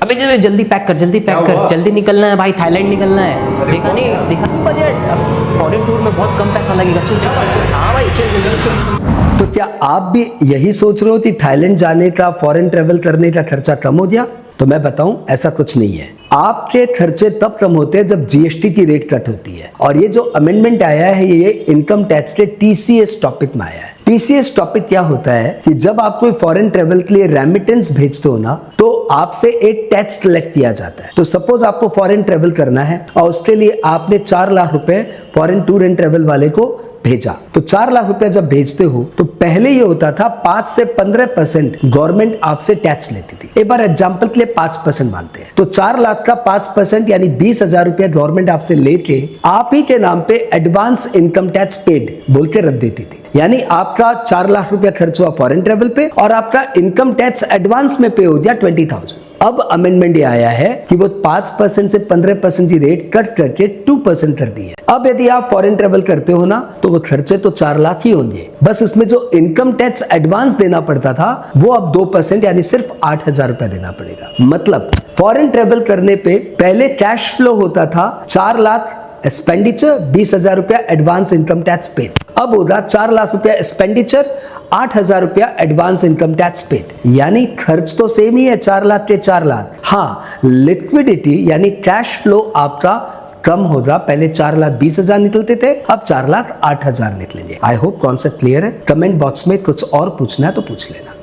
अबे जल्दी पैक कर, जल्दी पैक कर, जल्दी निकलना है भाई, थाईलैंड निकलना है। देखा नहीं बजट, फॉरेन टूर में बहुत कम पैसा लगेगा। चल चल चल चल, हाँ भाई चल जल्दी। तो क्या आप भी यही सोच रहे हो कि थाईलैंड जाने का, फॉरेन ट्रेवल करने का खर्चा कम हो गया? तो मैं बताऊं, ऐसा कुछ नहीं है। आपके खर्चे तब कम होते हैं जब जीएसटी की रेट कट होती है। और ये जो अमेंडमेंट आया है, ये इनकम टैक्स के टीसीएस टॉपिक में आया है। टीसीएस टॉपिक क्या होता है कि जब आप कोई फॉरेन ट्रेवल के लिए रेमिटेंस भेजते हो ना, तो आपसे एक टैक्स कलेक्ट किया जाता है। तो सपोज आपको फॉरेन ट्रेवल करना है और उसके लिए आपने 4 लाख रुपए फॉरेन टूर एंड ट्रेवल वाले को भेजा। तो 4 लाख रुपया जब भेजते हो तो पहले ये होता था 5 से 15% गवर्नमेंट आपसे टैक्स लेती थी। एक बार एग्जांपल के लिए 5% मानते हैं, तो 4 लाख का 5% यानी 20,000 रुपया गवर्नमेंट आपसे लेके आप ही के नाम पे एडवांस इनकम टैक्स पेड बोल के रख देती थी। यानी आपका 4 लाख रुपया खर्च हुआ फॉरेन ट्रेवल पे और आपका इनकम टैक्स एडवांस में पे हो गया 20,000। अब अमेंडमेंट ये आया है कि वो 5% से 15% की रेट कट करके 2% कर दी है। अब यदि आप फॉरेन ट्रेवल करते हो ना, तो वो खर्चे तो 4 लाख ही होंगे, बस उसमें जो इनकम टैक्स एडवांस देना पड़ता था वो अब 2% यानी सिर्फ 8,000 रुपया देना पड़ेगा। मतलब फॉरेन ट्रेवल करने पे पहले कैश फ्लो होता था 4 लाख एक्सपेंडिचर, 20,000 रुपया एडवांस इनकम टैक्स पेड। अब होगा 4 लाख रुपया एक्सपेंडिचर, 8,000 रुपया एडवांस इनकम टैक्स पेड। यानी खर्च तो सेम ही है, 4 लाख के 4 लाख। हाँ, लिक्विडिटी यानी कैश फ्लो आपका कम होगा। पहले 4 लाख 20,000 निकलते थे, अब 4 लाख 8,000 निकलेंगे। आई होप कॉन्सेप्ट क्लियर है। कमेंट बॉक्स में कुछ और पूछना है तो पूछ लेना।